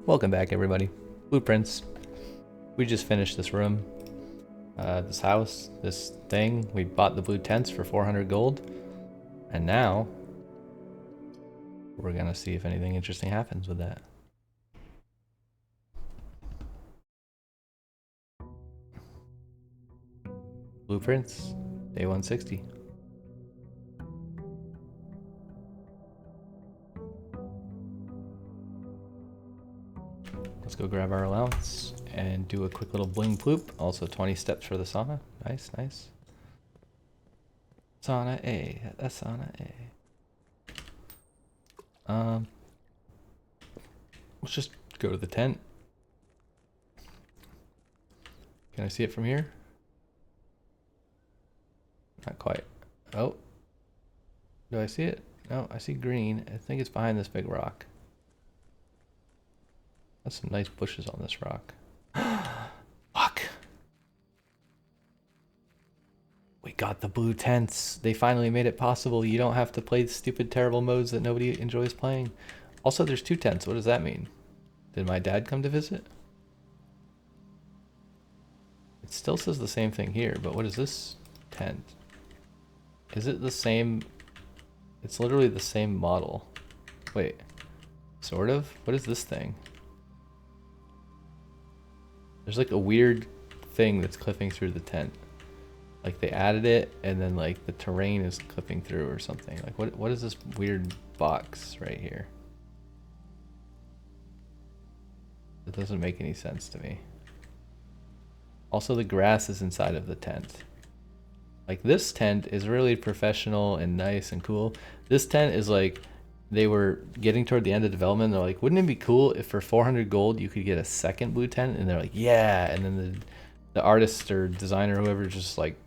Welcome back, everybody. Blueprints. We just finished this room, this house, this thing. We bought the blue tents for 400 gold, and now we're gonna see if anything interesting happens with that. Blueprints, day 160. Let's go grab our allowance and do a quick little bling ploop. Also 20 steps for the sauna. Nice, nice. Sauna A, that's sauna A. Let's just go to the tent. Can I see it from here? Not quite. Oh. Do I see it? No, I see green. I think it's behind this big rock. That's some nice bushes on this rock. Fuck. We got the blue tents. They finally made it possible. You don't have to play stupid, terrible modes that nobody enjoys playing. Also, there's 2 tents. What does that mean? Did my dad come to visit? It still says the same thing here, but what is this tent? Is it the same? It's literally the same model. Wait, sort of? What is this thing? There's like a weird thing that's clipping through the tent. Like they added it and then like the terrain is clipping through or something. Like what is this weird box right here? It doesn't make any sense to me. Also, the grass is inside of the tent. Like this tent is really professional and nice and cool. This tent is like they were getting toward the end of development. They're like, wouldn't it be cool if for 400 gold you could get a second blue tent? And they're like, yeah. And then the artist or designer or whoever just like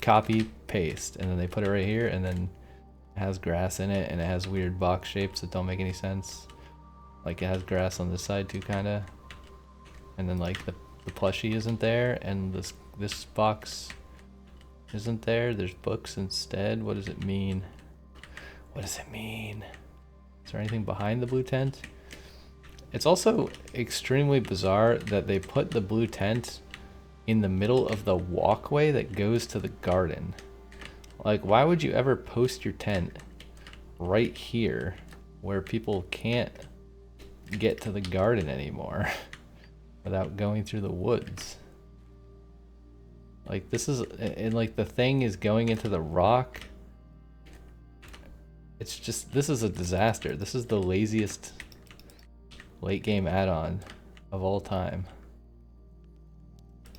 copy paste, and then they put it right here, and then it has grass in it, and it has weird box shapes that don't make any sense. Like it has grass on this side too, kind of. And then like the plushie isn't there, and this box isn't there. There's books instead. What does it mean? What does it mean? Is there anything behind the blue tent? It's also extremely bizarre that they put the blue tent in the middle of the walkway that goes to the garden. Like, why would you ever post your tent right here where people can't get to the garden anymore without going through the woods? Like this is, and like the thing is going into the rock. It's just, this is a disaster. This is the laziest late game add-on of all time.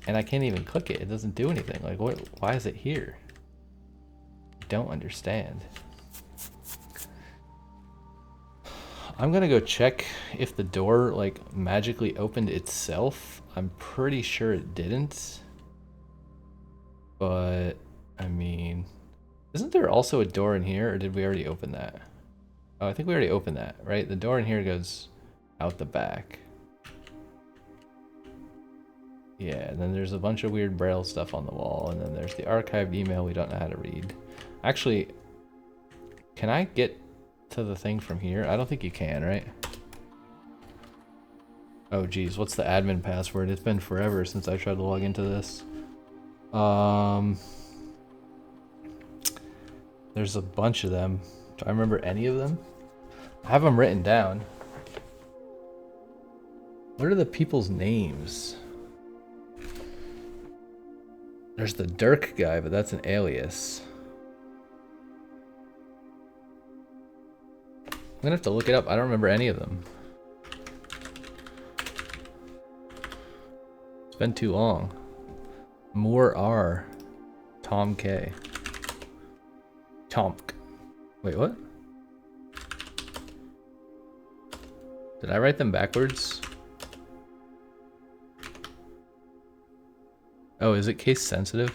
And I can't even click it. It doesn't do anything. Like what, why is it here? Don't understand. I'm gonna go check if the door like magically opened itself. I'm pretty sure it didn't. But I mean, isn't there also a door in here, or did we already open that? Oh, I think we already opened that, right? The door in here goes out the back. Yeah, and then there's a bunch of weird braille stuff on the wall, and then there's the archived email we don't know how to read. Actually, can I get to the thing from here? I don't think you can, right? Oh geez, what's the admin password? It's been forever since I tried to log into this. There's a bunch of them. Do I remember any of them? I have them written down. What are the people's names? There's the Dirk guy, but that's an alias. I'm gonna have to look it up. I don't remember any of them. It's been too long. Moore R. Tom K. Tomk. Wait, what? Did I write them backwards? Oh, is it case sensitive?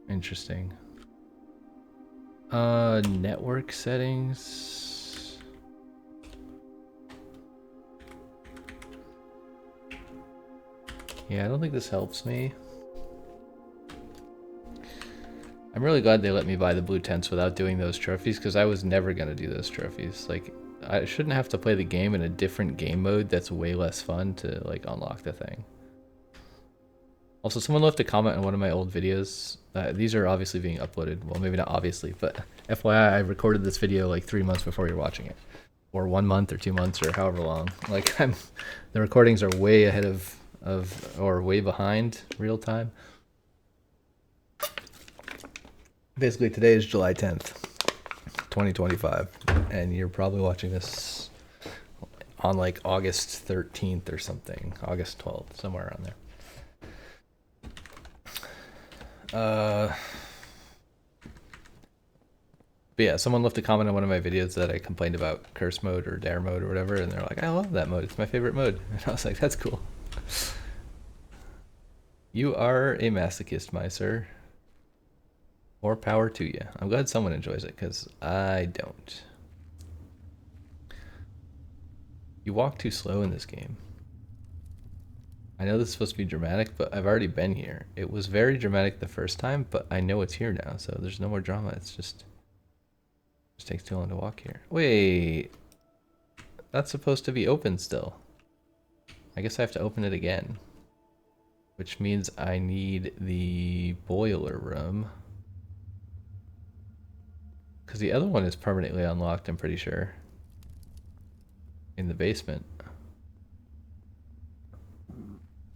Interesting. Network settings. Yeah, I don't think this helps me. I'm really glad they let me buy the blue tents without doing those trophies, because I was never gonna do those trophies. Like I shouldn't have to play the game in a different game mode that's way less fun to like unlock the thing. Also, someone left a comment on one of my old videos. These are obviously being uploaded. Well, maybe not obviously, but FYI, I recorded this video like 3 months before you're watching it. Or 1 month or 2 months or however long. Like, the recordings are way ahead of or way behind real time. Basically, today is July 10th, 2025. And you're probably watching this on like August 13th or something. August 12th, somewhere around there. But yeah, someone left a comment on one of my videos that I complained about curse mode or dare mode or whatever, and they're like, I love that mode. It's my favorite mode. And I was like, that's cool. You are a masochist, my sir. More power to you. I'm glad someone enjoys it, because I don't. You walk too slow in this game. I know this is supposed to be dramatic, but I've already been here. It was very dramatic the first time, but I know it's here now, so there's no more drama. It's just takes too long to walk here. Wait, that's supposed to be open still. I guess I have to open it again, which means I need the boiler room, because the other one is permanently unlocked, I'm pretty sure, in the basement.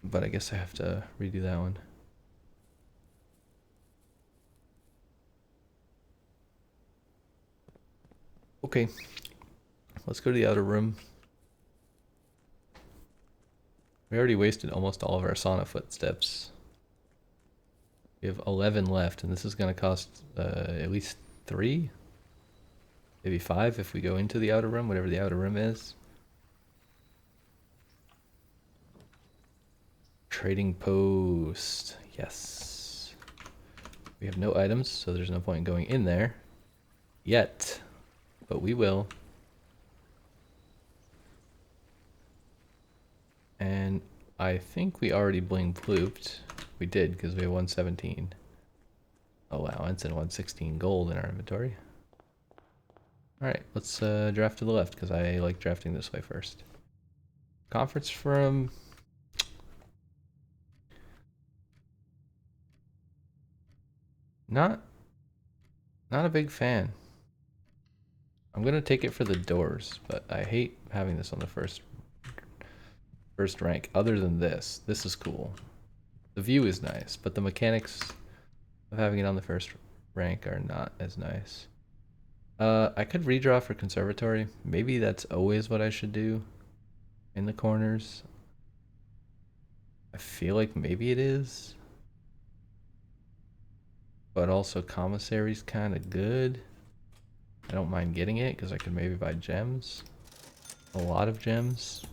But I guess I have to redo that one. Okay, let's go to the outer room. We already wasted almost all of our sauna footsteps. We have 11 left, and this is going to cost at least 3, maybe 5 if we go into the outer room, whatever the outer room is. Trading post, yes. We have no items, so there's no point in going in there yet, but we will. And I think we already bling blooped. We did, because we have 117 allowance and 116 gold in our inventory. Alright, let's draft to the left, because I like drafting this way first. Conference room. Not a big fan. I'm gonna take it for the doors, but I hate having this on the first rank. Other than this is cool. The view is nice, but the mechanics of having it on the first rank are not as nice. I could redraw for conservatory. Maybe that's always what I should do in the corners. I feel like maybe it is. But also commissary's kind of good. I don't mind getting it because I could maybe buy gems. A lot of gems.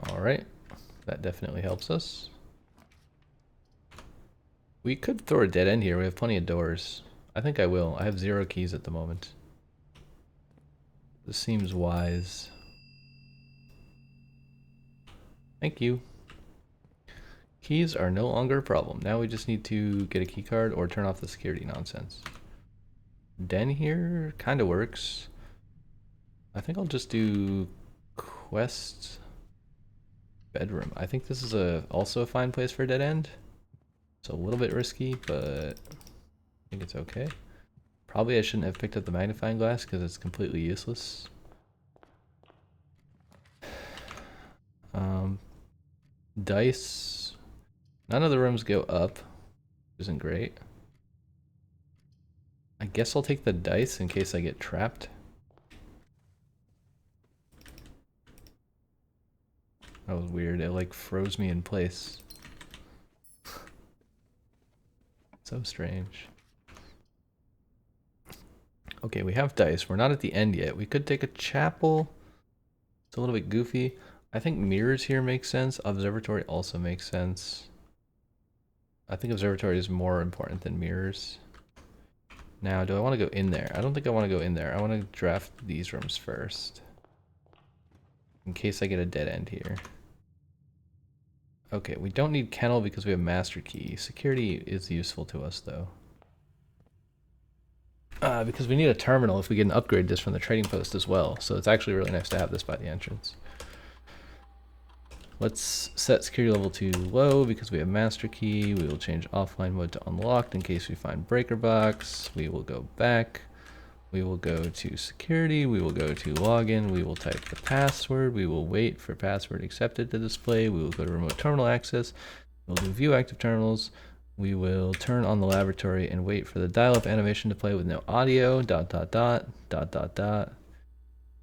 Alright, that definitely helps us. We could throw a dead end here. We have plenty of doors. I think I will. I have 0 keys at the moment. This seems wise. Thank you. Keys are no longer a problem. Now we just need to get a key card or turn off the security nonsense. Den here kind of works. I think I'll just do quest bedroom. I think this is also a fine place for a dead end. It's a little bit risky, but I think it's okay. Probably I shouldn't have picked up the magnifying glass because it's completely useless. Dice. None of the rooms go up, which isn't great. I guess I'll take the dice in case I get trapped. That was weird. It like froze me in place. So strange. Okay, we have dice. We're not at the end yet. We could take a chapel. It's a little bit goofy. I think mirrors here make sense. Observatory also makes sense. I think observatory is more important than mirrors. Now, do I want to go in there? I don't think I want to go in there. I want to draft these rooms first, in case I get a dead end here. Okay, we don't need kennel because we have master key. Security is useful to us though. Because we need a terminal if we get an upgrade disc from the trading post as well. So it's actually really nice to have this by the entrance. Let's set security level to low because we have master key. We will change offline mode to unlocked in case we find breaker box. We will go back. We will go to security. We will go to login. We will type the password. We will wait for password accepted to display. We will go to remote terminal access. We'll do view active terminals. We will turn on the laboratory and wait for the dial-up animation to play with no audio. Dot dot dot dot dot dot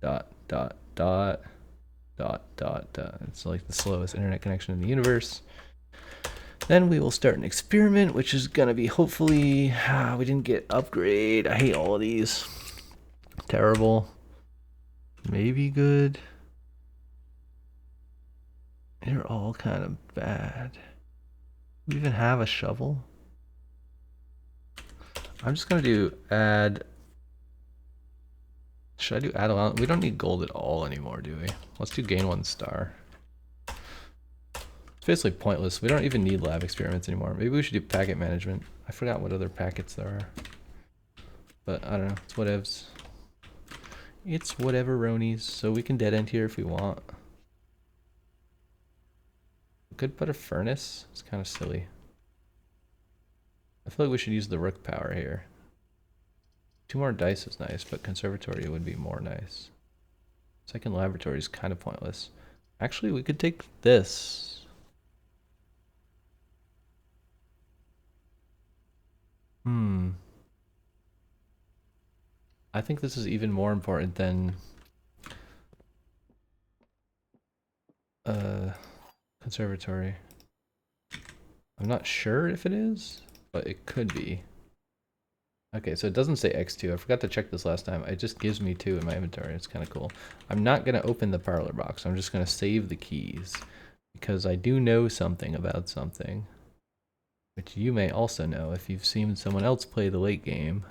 dot dot dot dot dot dot. It's like the slowest internet connection in the universe. Then we will start an experiment, which is gonna be hopefully we didn't get upgrade. I hate all of these. Terrible. Maybe good. They're all kind of bad. We even have a shovel. I'm just gonna do add. Should I do add allowance? We don't need gold at all anymore, do we? Let's do gain 1 star. It's basically pointless. We don't even need lab experiments anymore. Maybe we should do packet management. I forgot what other packets there are. But I don't know. It's whatevs. It's whatever, Ronies. So we can dead end here if we want. We could put a furnace. It's kind of silly. I feel like we should use the rook power here. 2 more dice is nice, but conservatory would be more nice. Second laboratory is kind of pointless. Actually, we could take this. I think this is even more important than conservatory. I'm not sure if it is, but it could be. Okay, so it doesn't say X2. I forgot to check this last time. It just gives me 2 in my inventory. It's kind of cool. I'm not going to open the parlor box. I'm just going to save the keys because I do know something about something, which you may also know if you've seen someone else play the late game.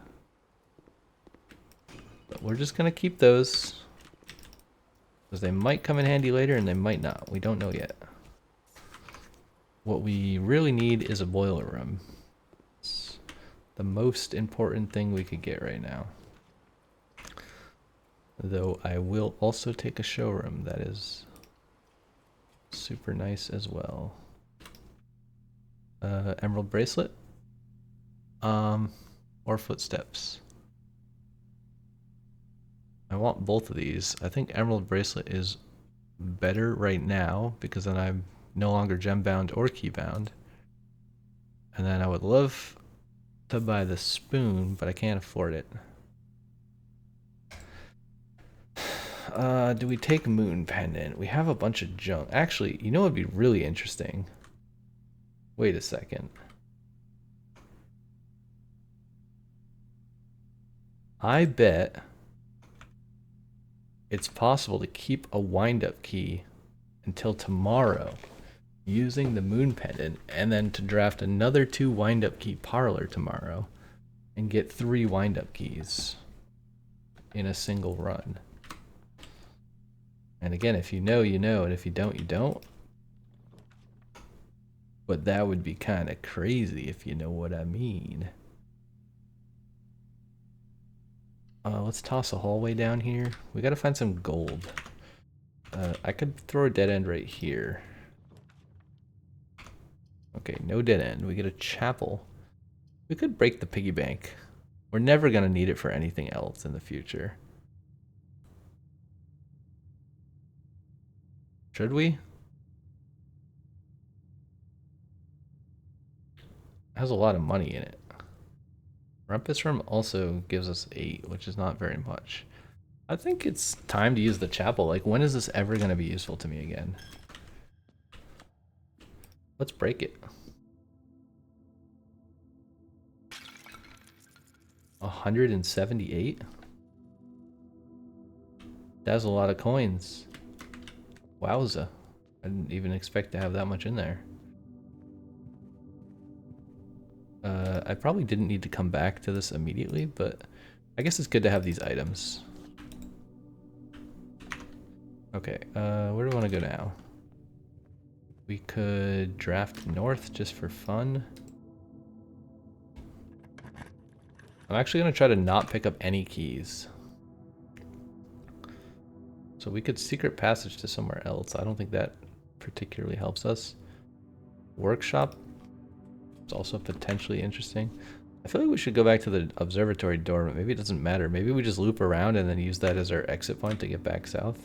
But we're just going to keep those because they might come in handy later and they might not. We don't know yet. What we really need is a boiler room. It's the most important thing we could get right now. Though I will also take a showroom that is super nice as well. Emerald bracelet. Or footsteps. I want both of these. I think emerald bracelet is better right now because then I'm no longer gem bound or key bound. And then I would love to buy the spoon, but I can't afford it. Do we take moon pendant? We have a bunch of junk. Actually, you know what would be really interesting? Wait a second. I bet it's possible to keep a wind-up key until tomorrow using the moon pendant and then to draft another 2 wind-up key parlor tomorrow and get 3 wind-up keys in a single run. And again, if you know, you know, and if you don't, you don't. But that would be kind of crazy if you know what I mean. Let's toss a hallway down here. We gotta find some gold. I could throw a dead end right here. Okay, no dead end. We get a chapel. We could break the piggy bank. We're never gonna need it for anything else in the future. Should we? It has a lot of money in it. Rumpus Room also gives us 8, which is not very much. I think it's time to use the chapel. Like, when is this ever going to be useful to me again? Let's break it. 178? That's a lot of coins. Wowza. I didn't even expect to have that much in there. I probably didn't need to come back to this immediately, but I guess it's good to have these items. Okay, where do I want to go now? We could draft north just for fun. I'm actually going to try to not pick up any keys. So we could secret passage to somewhere else. I don't think that particularly helps us. Workshop is also potentially interesting. I feel like we should go back to the observatory door, but maybe it doesn't matter. Maybe we just loop around and then use that as our exit point to get back south.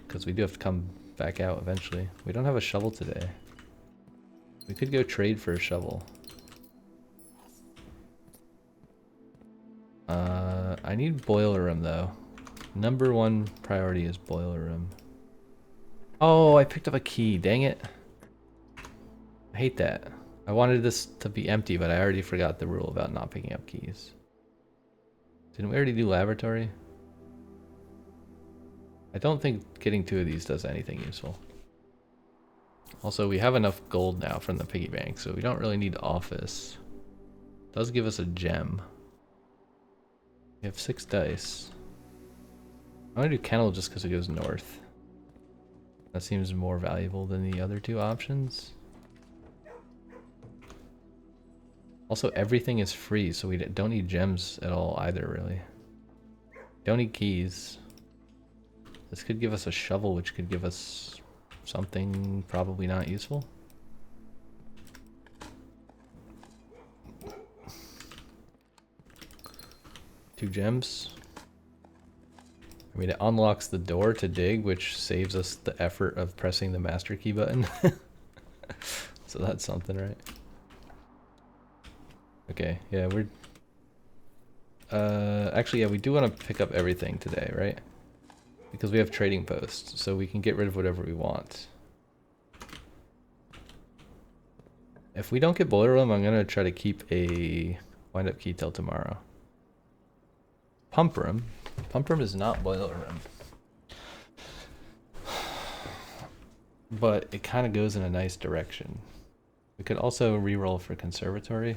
Because we do have to come back out eventually. We don't have a shovel today. We could go trade for a shovel. I need boiler room though. Number one priority is boiler room. Oh, I picked up a key. Dang it. I hate that. I wanted this to be empty, but I already forgot the rule about not picking up keys. Didn't we already do laboratory? I don't think getting 2 of these does anything useful. Also, we have enough gold now from the piggy bank, so we don't really need office. It does give us a gem. We have 6 dice. I'm gonna do kennel just because it goes north. That seems more valuable than the other 2 options. Also, everything is free, so we don't need gems at all either, really. Don't need keys. This could give us a shovel, which could give us something probably not useful. Two gems. I mean, it unlocks the door to dig, which saves us the effort of pressing the master key button. So that's something, right? Okay, yeah, we're... actually, yeah, we do want to pick up everything today, right? Because we have trading posts, so we can get rid of whatever we want. If we don't get boiler room, I'm going to try to keep a wind-up key till tomorrow. Pump room. Pump room is not boiler room. But it kind of goes in a nice direction. We could also re-roll for conservatory.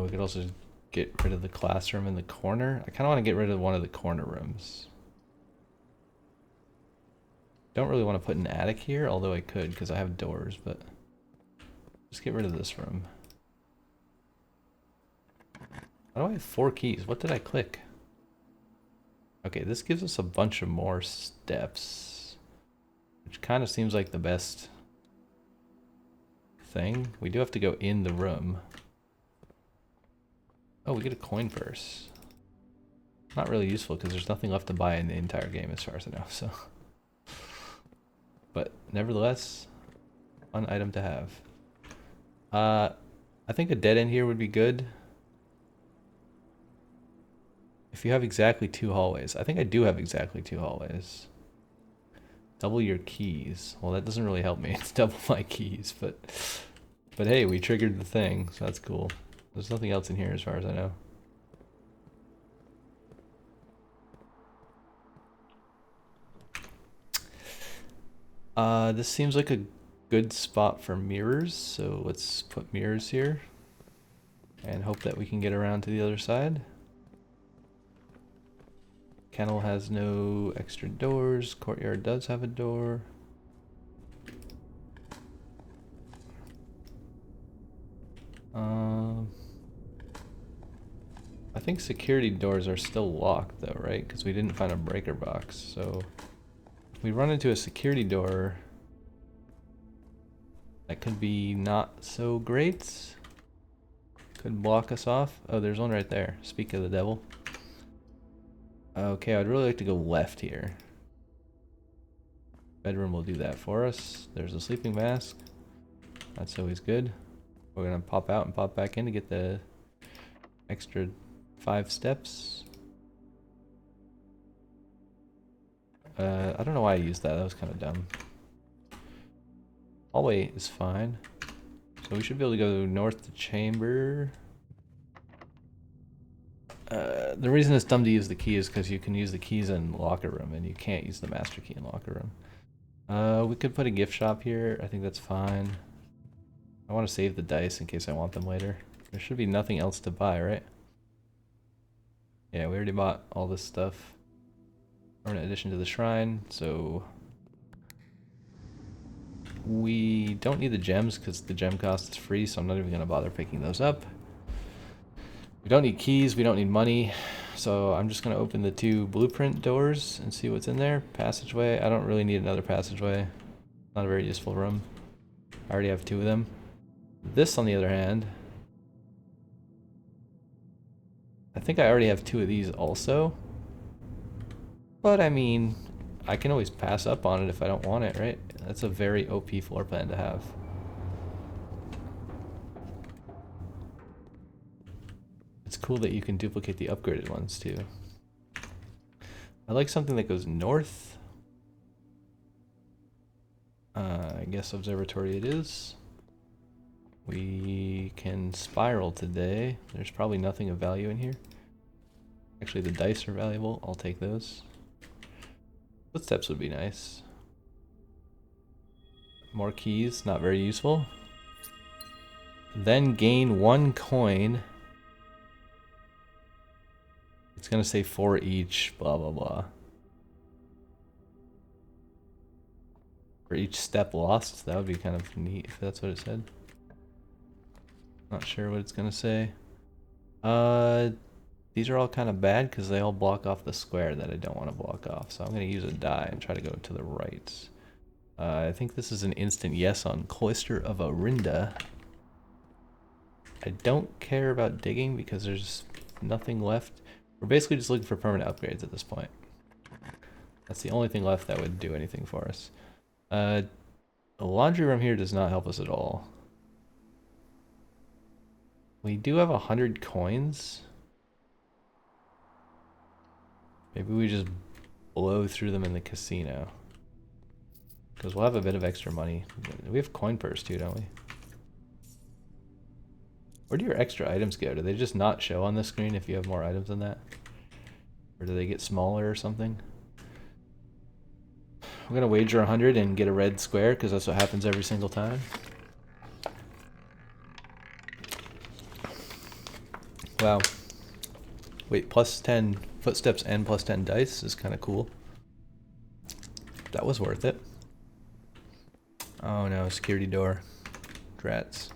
We could also get rid of the classroom in the corner. I kind of want to get rid of one of the corner rooms. Don't really want to put an attic here, although I could because I have doors, but just get rid of this room. Why do I have 4 keys? What did I click? Okay, this gives us a bunch of more steps, which kind of seems like the best thing. We do have to go in the room. Oh, we get a coin purse. Not really useful because there's nothing left to buy in the entire game as far as I know, so. But nevertheless, fun item to have. I think a dead end here would be good. If you have exactly 2 hallways. I think I do have exactly 2 hallways. Double your keys. Well, that doesn't really help me. It's double my keys, but hey, we triggered the thing, so that's cool. There's nothing else in here as far as I know. This seems like a good spot for mirrors, so let's put mirrors here and hope that we can get around to the other side. Kennel has no extra doors. Courtyard does have a door. I think security doors are still locked though, right? Because we didn't find a breaker box. So if we run into a security door, that could be not so great. Could block us off. Oh, there's one right there. Speak of the devil. Okay, I'd really like to go left here. Bedroom will do that for us. There's a sleeping mask. That's always good. We're gonna pop out and pop back in to get the extra 5 steps. I don't know why I used that. That was kind of dumb. Hallway is fine. So we should be able to go north to chamber. The reason it's dumb to use the key is because you can use the keys in locker room and you can't use the master key in locker room. We could put a gift shop here. I think that's fine. I want to save the dice in case I want them later. There should be nothing else to buy, right? Yeah, we already bought all this stuff. Permanent addition to the shrine, so we don't need the gems because the gem cost is free, so I'm not even going to bother picking those up. We don't need keys, we don't need money, so I'm just going to open the 2 blueprint doors and see what's in there. Passageway, I don't really need another passageway. Not a very useful room. I already have 2 of them. This, on the other hand, I think I already have 2 of these also. But I mean, I can always pass up on it if I don't want it, right? That's a very OP floor plan to have. It's cool that you can duplicate the upgraded ones too. I like something that goes north. I guess observatory it is. We can spiral today. There's probably nothing of value in here. Actually, the dice are valuable. I'll take those. Footsteps would be nice. More keys, not very useful. Then gain 1 coin. It's gonna say 4 each, blah blah blah. For each step lost, that would be kind of neat if that's what it said. Not sure what it's gonna say. These are all kind of bad because they all block off the square that I don't want to block off. So I'm gonna use a die and try to go to the right. I think this is an instant yes on Cloister of Orinda. I don't care about digging because there's nothing left. We're basically just looking for permanent upgrades at this point. That's the only thing left that would do anything for us. The laundry room here does not help us at all. We do have 100 coins. Maybe we just blow through them in the casino. Because we'll have a bit of extra money. We have coin purse too, don't we? Where do your extra items go? Do they just not show on the screen if you have more items than that? Or do they get smaller or something? I'm gonna wager 100 and get a red square because that's what happens every single time. Wow. Wait, plus 10 footsteps and plus 10 dice is kind of cool. That was worth it. Oh no, security door. Drats.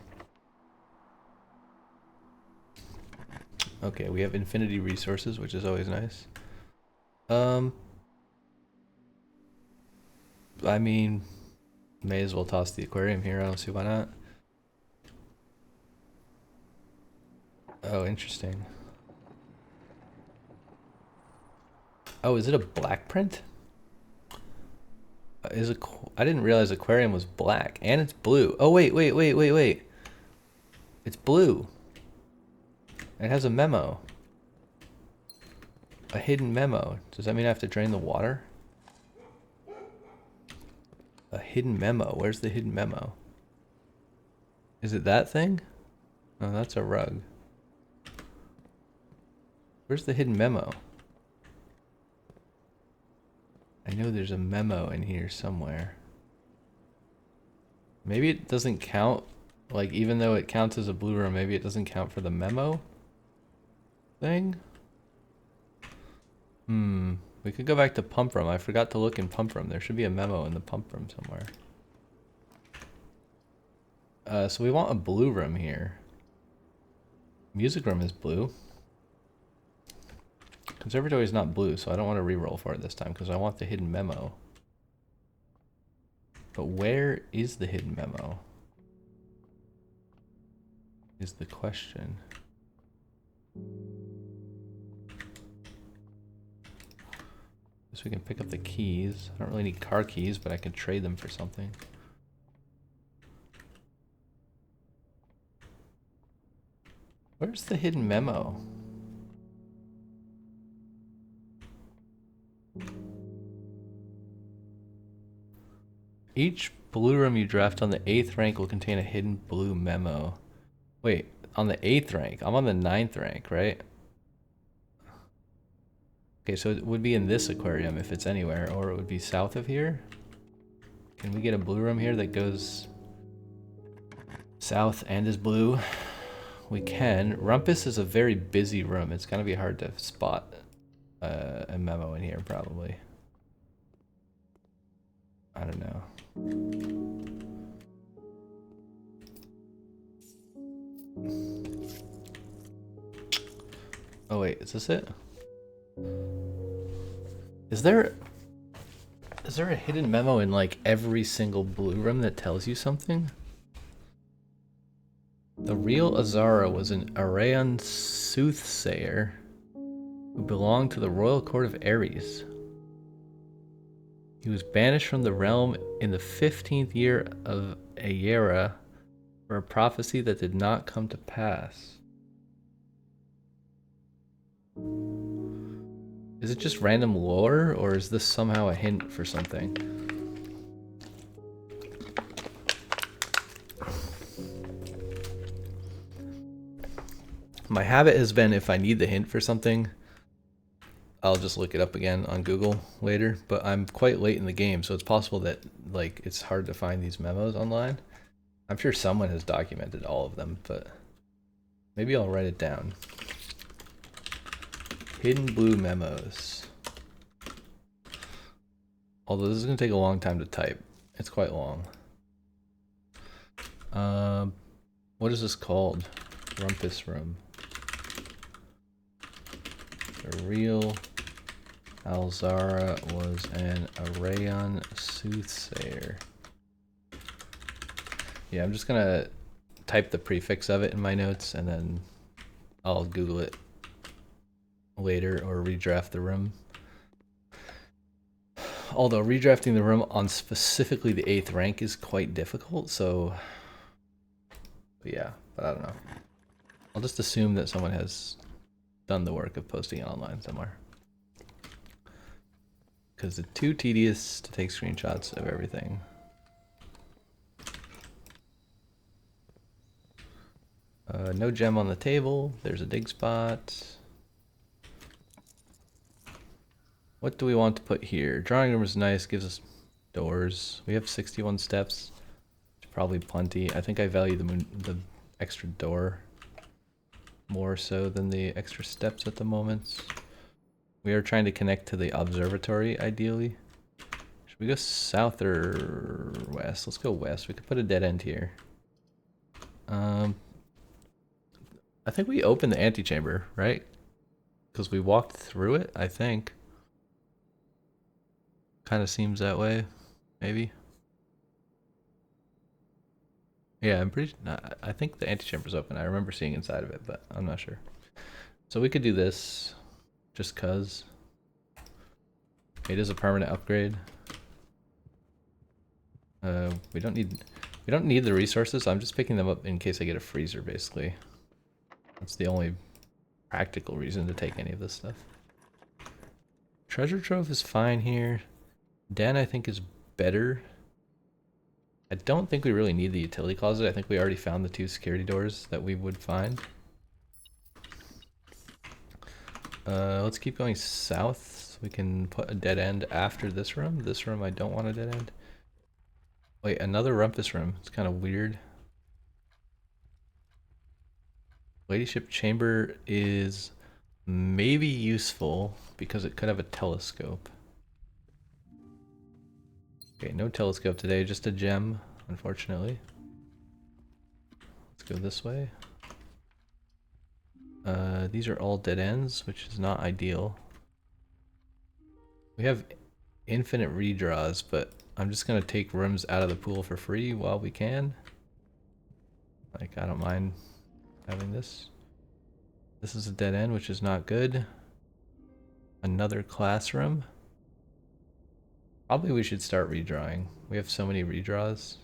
Okay, we have infinity resources, which is always nice. I mean, may as well toss the aquarium here. I don't see why not. Oh, interesting. Oh, is it a black print? I didn't realize aquarium was black, and it's blue. Oh wait. It's blue. It has a memo. A hidden memo. Does that mean I have to drain the water? A hidden memo. Where's the hidden memo? Is it that thing? Oh, that's a rug. Where's the hidden memo? I know there's a memo in here somewhere. Maybe it doesn't count. Like, even though it counts as a blue room, maybe it doesn't count for the memo thing? We could go back to pump room. I forgot to look in pump room. There should be a memo in the pump room somewhere. So we want a blue room here. Music room is blue. Conservatory is not blue, so I don't want to reroll for it this time because I want the hidden memo. But where is the hidden memo? Is the question. Guess we can pick up the keys. I don't really need car keys, but I can trade them for something. Where's the hidden memo? Each blue room you draft on the 8th rank will contain a hidden blue memo. Wait, on the 8th rank? I'm on the 9th rank, right? Okay, so it would be in this aquarium if it's anywhere, or it would be south of here. Can we get a blue room here that goes south and is blue? We can. Rumpus is a very busy room. It's gonna be hard to spot a memo in here, probably. I don't know. Oh wait, is this it? Is there a hidden memo in like every single blue room that tells you something? The real Azara was an Arayan soothsayer who belonged to the royal court of Ares. He was banished from the realm in the 15th year of Ayera for a prophecy that did not come to pass. Is it just random lore, or is this somehow a hint for something? My habit has been, if I need the hint for something, I'll just look it up again on Google later, but I'm quite late in the game, so it's possible that like it's hard to find these memos online. I'm sure someone has documented all of them, but maybe I'll write it down. Hidden blue memos. Although this is going to take a long time to type. It's quite long. What is this called? Rumpus room. The real Alzara was an Arayan soothsayer. Yeah, I'm just gonna type the prefix of it in my notes and then I'll Google it later or redraft the room. Although redrafting the room on specifically the 8th rank is quite difficult, so yeah, but I don't know. I'll just assume that someone has done the work of posting it online somewhere. Because it's too tedious to take screenshots of everything. No gem on the table. There's a dig spot. What do we want to put here? Drawing room is nice, gives us doors. We have 61 steps. It's probably plenty. I think I value the extra door more so than the extra steps at the moment. We are trying to connect to the observatory, ideally. Should we go south or west? Let's go west. We could put a dead end here. I think we opened the antechamber, right? Because we walked through it, I think. Kind of seems that way, maybe. Yeah, I'm pretty. I think the antechamber's open. I remember seeing inside of it, but I'm not sure. So we could do this, just cause. It is a permanent upgrade. We don't need the resources. I'm just picking them up in case I get a freezer, basically. That's the only practical reason to take any of this stuff. Treasure trove is fine here. Den, I think, is better. I don't think we really need the utility closet. I think we already found the 2 security doors that we would find. Let's keep going south. We can put a dead end after this room. This room I don't want a dead end. Wait, another rumpus room. It's kind of weird. Ladyship chamber is maybe useful because it could have a telescope. Okay, no telescope today, just a gem, unfortunately. Let's go this way. These are all dead ends, which is not ideal. We have infinite redraws, but I'm just gonna take rooms out of the pool for free while we can. Like, I don't mind having this. This is a dead end, which is not good. Another classroom. Probably we should start redrawing. We have so many redraws.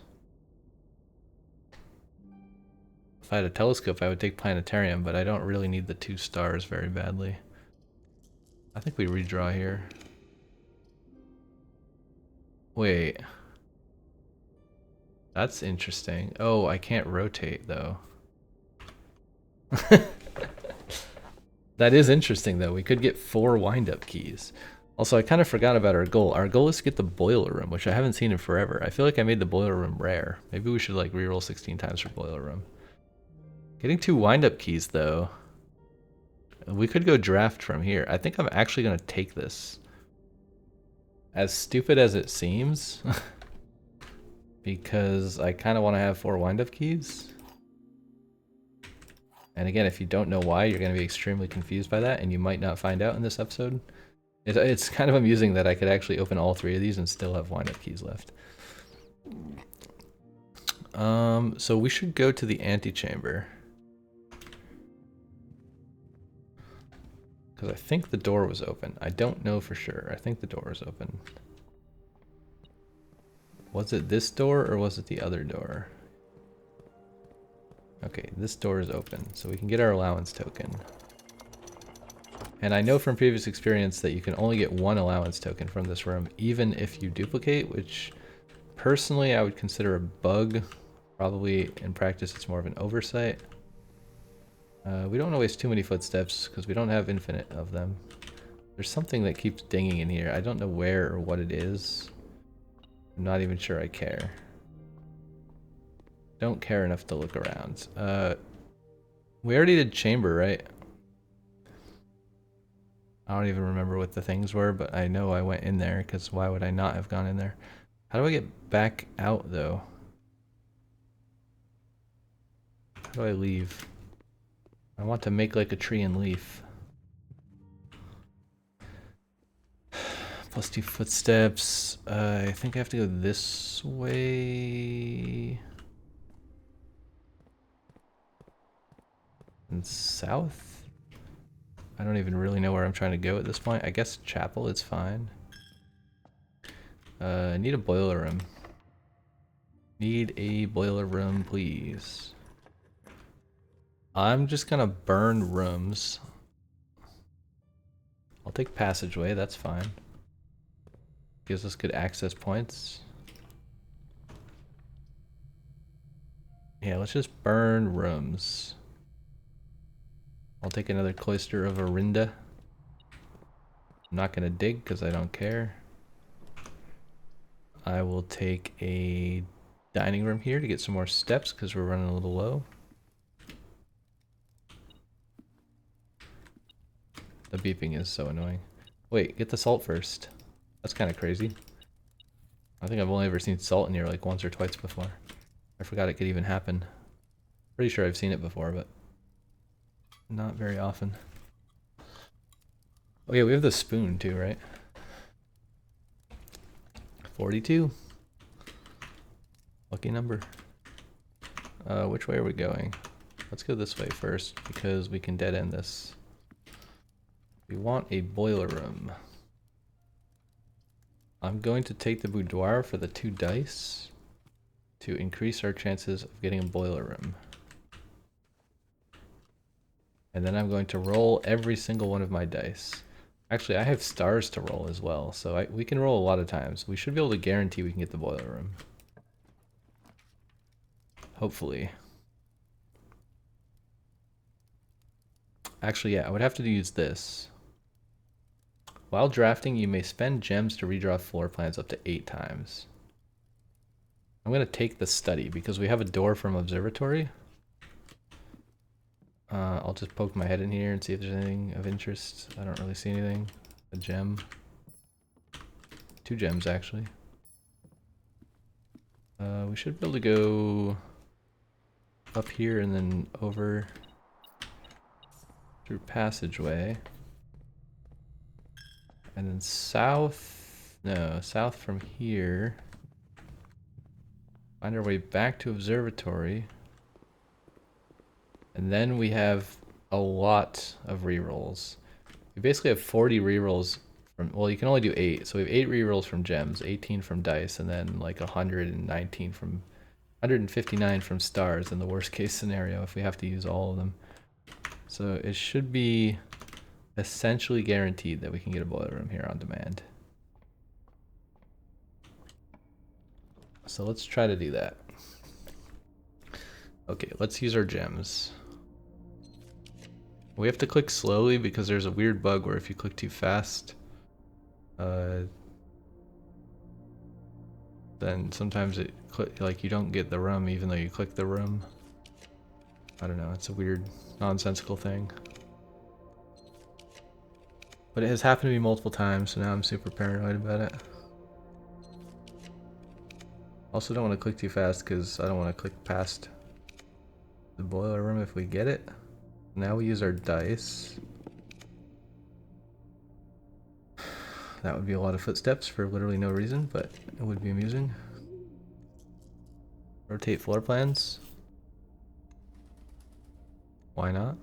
If I had a telescope, I would take planetarium, but I don't really need the 2 stars very badly. I think we redraw here. Wait. That's interesting. Oh, I can't rotate though. That is interesting though. We could get 4 wind-up keys. Also, I kind of forgot about our goal. Our goal is to get the boiler room, which I haven't seen in forever. I feel like I made the boiler room rare. Maybe we should like reroll 16 times for boiler room. Getting 2 wind-up keys though. We could go draft from here. I think I'm actually going to take this. As stupid as it seems, because I kind of want to have 4 wind-up keys. And again, if you don't know why, you're going to be extremely confused by that, and you might not find out in this episode. It's kind of amusing that I could actually open all 3 of these and still have wind-up keys left. So we should go to the antechamber. Because I think the door was open. I don't know for sure. I think the door was open. Was it this door or was it the other door? Okay, this door is open, so we can get our allowance token. And I know from previous experience that you can only get 1 allowance token from this room, even if you duplicate, which personally I would consider a bug. Probably in practice it's more of an oversight. We don't want to waste too many footsteps because we don't have infinite of them. There's something that keeps dinging in here. I don't know where or what it is. I'm not even sure I care. Don't care enough to look around. We already did chamber, right? I don't even remember what the things were, but I know I went in there because why would I not have gone in there? How do I get back out though? How do I leave? I want to make like a tree and leaf. Plus 2 footsteps. I think I have to go this way. And south? I don't even really know where I'm trying to go at this point. I guess chapel is fine. I need a boiler room. Need a boiler room, please. I'm just gonna burn rooms. I'll take passageway, that's fine. Gives us good access points. Yeah, let's just burn rooms. I'll take another cloister of Arinda. I'm not gonna dig because I don't care. I will take a dining room here to get some more steps because we're running a little low. The beeping is so annoying. Wait, get the salt first. That's kind of crazy. I think I've only ever seen salt in here like once or twice before. I forgot it could even happen. Pretty sure I've seen it before, but not very often. Oh yeah, we have the spoon too, right? 42. Lucky number. Which way are we going? Let's go this way first because we can dead end this. We want a boiler room. I'm going to take the boudoir for the 2 dice to increase our chances of getting a boiler room. And then I'm going to roll every single one of my dice. Actually, I have stars to roll as well, so we can roll a lot of times. We should be able to guarantee we can get the boiler room. Hopefully. Actually, yeah, I would have to use this. While drafting, you may spend gems to redraw floor plans up to 8 times. I'm going to take the study because we have a door from observatory. I'll just poke my head in here and see if there's anything of interest. I don't really see anything. A gem. 2 gems, actually. We should be able to go up here and then over through passageway. And then south, no, south from here. Find our way back to observatory. And then we have a lot of rerolls. We basically have 40 rerolls from, well, you can only do 8. So we have 8 rerolls from gems, 18 from dice, and then like 119 from, 159 from stars in the worst case scenario if we have to use all of them. So it should be essentially guaranteed that we can get a boiler room here on demand. So let's try to do that. Okay, let's use our gems. We have to click slowly because there's a weird bug where if you click too fast, then sometimes it like you don't get the room even though you click the room. I don't know, it's a weird nonsensical thing. But it has happened to me multiple times, so now I'm super paranoid about it. Also don't want to click too fast because I don't want to click past the boiler room if we get it. Now we use our dice. That would be a lot of footsteps for literally no reason, but it would be amusing. Rotate floor plans. Why not?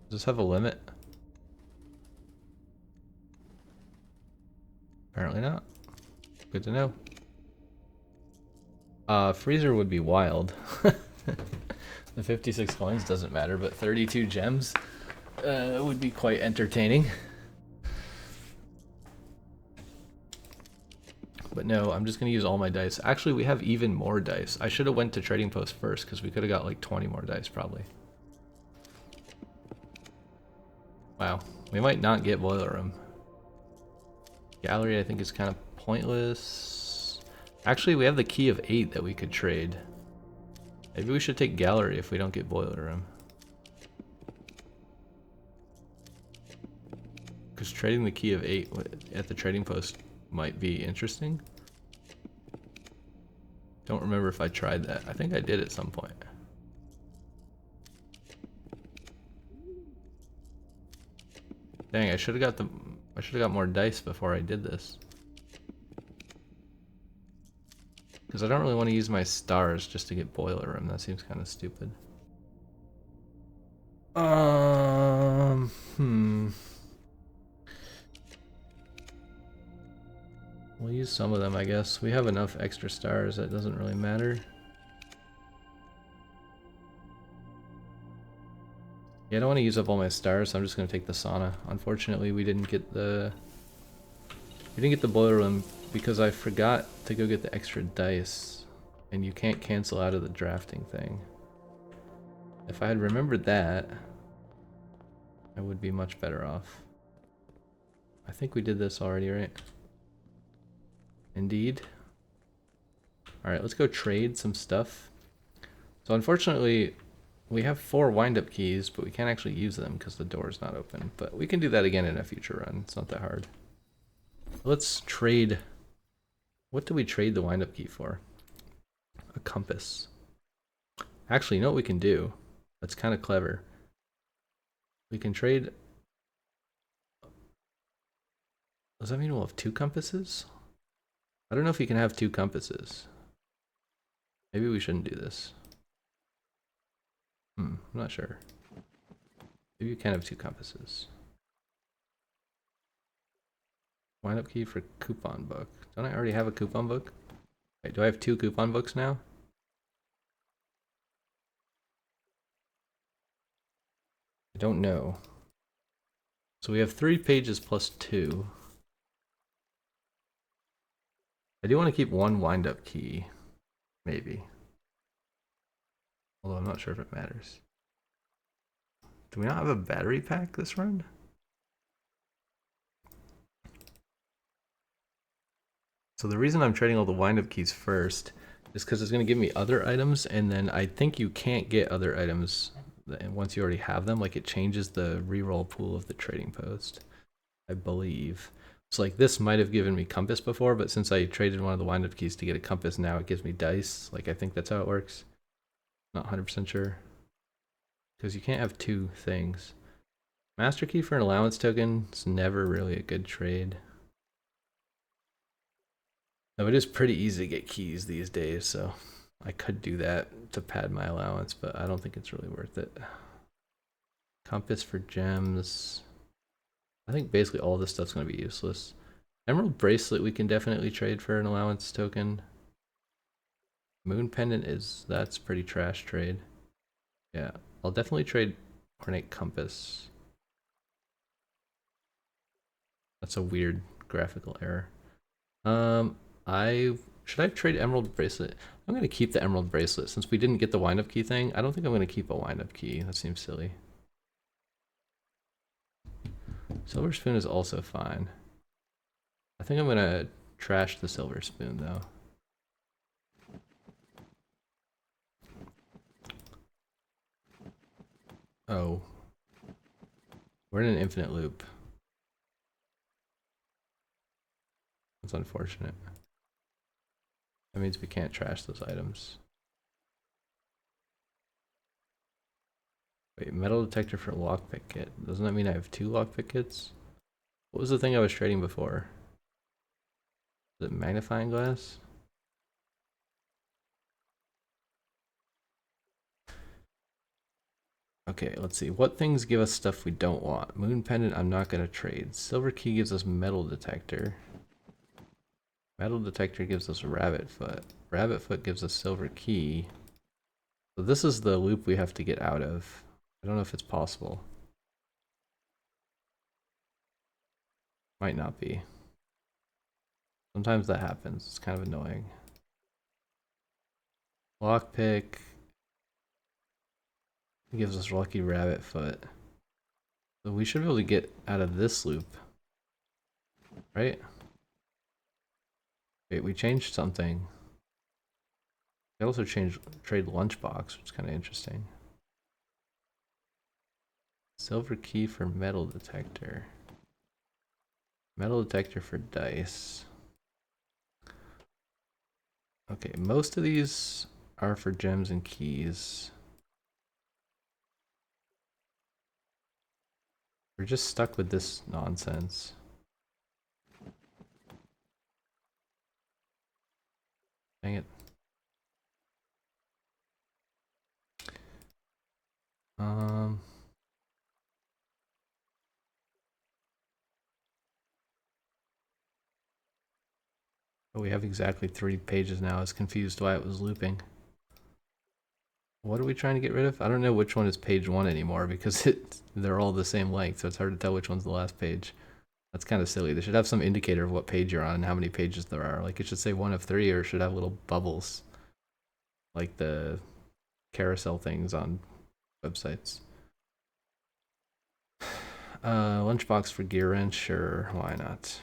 Does this have a limit? Apparently not. Good to know. Freezer would be wild. The 56 coins doesn't matter, but 32 gems would be quite entertaining. But no, I'm just gonna use all my dice. Actually, we have even more dice. I should have went to Trading Post first because we could have got like 20 more dice probably. Wow, we might not get Boiler Room. Gallery I think is kind of pointless. Actually, we have the key of 8 that we could trade. Maybe we should take Gallery if we don't get Boiler Room. Because trading the key of 8 at the Trading Post might be interesting. Don't remember if I tried that. I think I did at some point. Dang, I should have got more dice before I did this. Because I don't really want to use my stars just to get Boiler Room. That seems kind of stupid. We'll use some of them, I guess. We have enough extra stars that doesn't really matter. Yeah, I don't want to use up all my stars, so I'm just going to take the sauna. Unfortunately, we didn't get the boiler room because I forgot to go get the extra dice, and you can't cancel out of the drafting thing. If I had remembered that, I would be much better off. I think we did this already, right? Indeed. Alright, let's go trade some stuff. So unfortunately, we have 4 wind-up keys, but we can't actually use them because the door's not open. But we can do that again in a future run. It's not that hard. Let's trade... What do we trade the wind-up key for? A compass. Actually, you know what we can do? That's kind of clever. We can trade... Does that mean we'll have 2 compasses? I don't know if you can have 2 compasses. Maybe we shouldn't do this. I'm not sure. Maybe you can have 2 compasses. Wind up key for coupon book. Don't I already have a coupon book? Wait, do I have 2 coupon books now? I don't know. So we have 3 pages plus 2. I do want to keep 1 wind up key. Maybe. Although I'm not sure if it matters. Do we not have a battery pack this run? So the reason I'm trading all the wind-up keys first is because it's going to give me other items, and then I think you can't get other items once you already have them. Like, it changes the reroll pool of the trading post, I believe. So like this might have given me compass before, but since I traded one of the wind-up keys to get a compass, now it gives me dice. Like, I think that's how it works. Not 100% sure. Because you can't have 2 things. Master key for an allowance token is never really a good trade. Though it is pretty easy to get keys these days, so I could do that to pad my allowance, but I don't think it's really worth it. Compass for gems. I think basically all this stuff's going to be useless. Emerald bracelet we can definitely trade for an allowance token. Moon pendant that's pretty trash trade. Yeah, I'll definitely trade ornate compass. That's a weird graphical error. Should I trade emerald bracelet? I'm gonna keep the emerald bracelet since we didn't get the wind-up key thing. I don't think I'm gonna keep a wind-up key. That seems silly. Silver spoon is also fine. I think I'm gonna trash the silver spoon though. Oh. We're in an infinite loop. That's unfortunate. That means we can't trash those items. Wait, metal detector for lockpick kit. Doesn't that mean I have 2 lockpick kits? What was the thing I was trading before? Was it magnifying glass? Okay, let's see. What things give us stuff we don't want? Moon pendant, I'm not going to trade. Silver key gives us metal detector. Metal detector gives us rabbit foot. Rabbit foot gives us silver key. So this is the loop we have to get out of. I don't know if it's possible. Might not be. Sometimes that happens. It's kind of annoying. Lockpick gives us lucky rabbit foot. So we should be able to get out of this loop. Right? Wait, we changed something. We also changed trade lunchbox, which is kind of interesting. Silver key for metal detector. Metal detector for dice. Okay, most of these are for gems and keys. We're just stuck with this nonsense. Dang it. Oh, we have exactly 3 pages now. I was confused why it was looping. What are we trying to get rid of? I don't know which one is page 1 anymore because they're all the same length, so it's hard to tell which one's the last page. That's kind of silly. They should have some indicator of what page you're on and how many pages there are. Like it should say 1 of 3, or it should have little bubbles like the carousel things on websites. Lunchbox for gear wrench, sure, why not?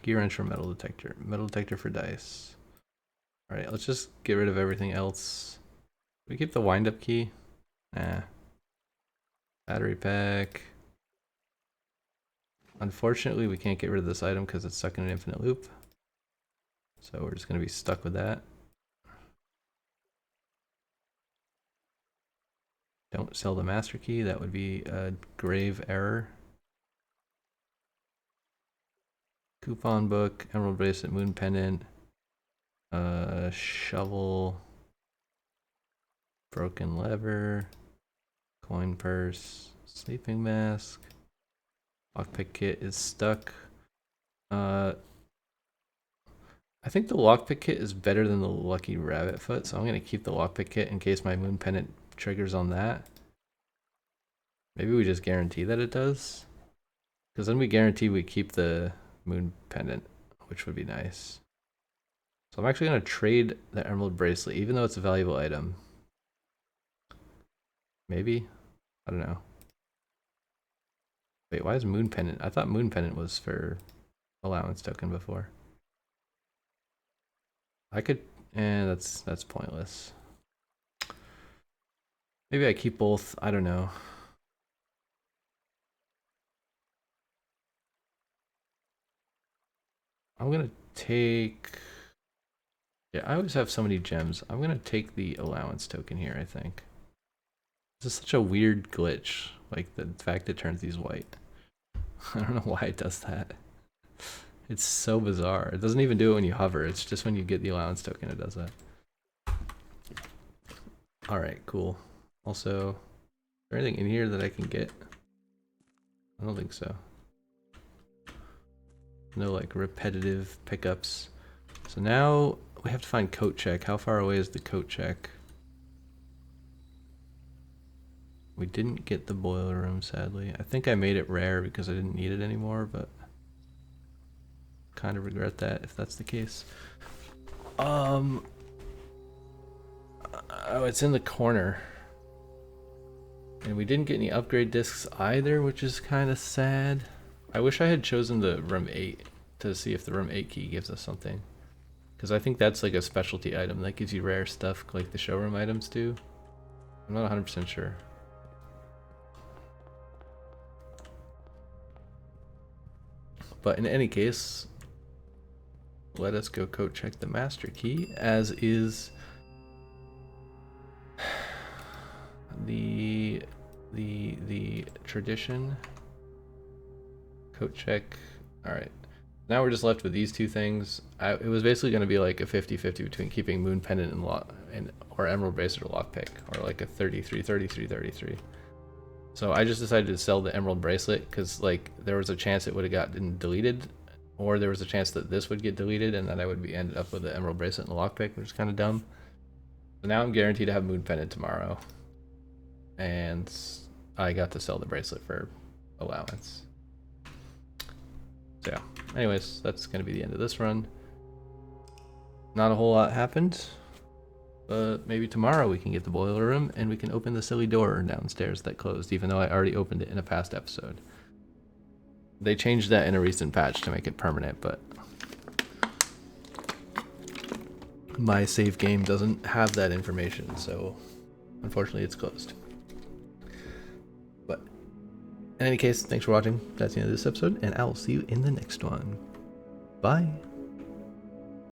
Gear wrench for metal detector. Metal detector for dice. Alright, let's just get rid of everything else. We keep the wind-up key? Nah. Battery pack. Unfortunately, we can't get rid of this item because it's stuck in an infinite loop. So we're just going to be stuck with that. Don't sell the master key. That would be a grave error. Coupon book, emerald bracelet, moon pendant, shovel, broken lever, coin purse, sleeping mask. Lockpick kit is stuck. I think the lockpick kit is better than the lucky rabbit foot, so I'm going to keep the lockpick kit in case my moon pendant triggers on that. Maybe we just guarantee that it does, because then we guarantee we keep the moon pendant, which would be nice. So I'm actually going to trade the emerald bracelet, even though it's a valuable item. Maybe? I don't know. Wait, why is moon pendant? I thought moon pendant was for allowance token before. I could, that's pointless. Maybe I keep both, I don't know. I'm gonna take, yeah, I always have so many gems. I'm gonna take the allowance token here, I think. This is such a weird glitch, like the fact it turns these white. I don't know why it does that. It's so bizarre. It doesn't even do it when you hover, it's just when you get the allowance token it does that. Alright, cool. Also, is there anything in here that I can get? I don't think so. No like repetitive pickups. So now we have to find coat check. How far away is the coat check? We didn't get the boiler room, sadly. I think I made it rare because I didn't need it anymore, but kind of regret that if that's the case. Oh, it's in the corner. And we didn't get any upgrade discs either, which is kind of sad. I wish I had chosen the room 8 to see if the room 8 key gives us something. Because I think that's like a specialty item that gives you rare stuff like the showroom items do. I'm not 100% sure. But in any case, let us go code check the master key, as is the tradition. Code check. All right. Now we're just left with these two things. It was basically going to be like a 50-50 between keeping Moon Pendant or Emerald Bracelet or Lockpick, or like a 33-33-33. So I just decided to sell the Emerald Bracelet because like there was a chance it would have gotten deleted, or there was a chance that this would get deleted and then I would be ended up with the Emerald Bracelet and the Lockpick, which is kind of dumb. So now I'm guaranteed to have Moon Pendant tomorrow, and I got to sell the bracelet for allowance. So yeah, anyways, that's going to be the end of this run. Not a whole lot happened, but maybe tomorrow we can get the boiler room and we can open the silly door downstairs that closed, even though I already opened it in a past episode. They changed that in a recent patch to make it permanent, but my save game doesn't have that information, so unfortunately it's closed. But in any case, thanks for watching. That's the end of this episode, and I will see you in the next one. Bye.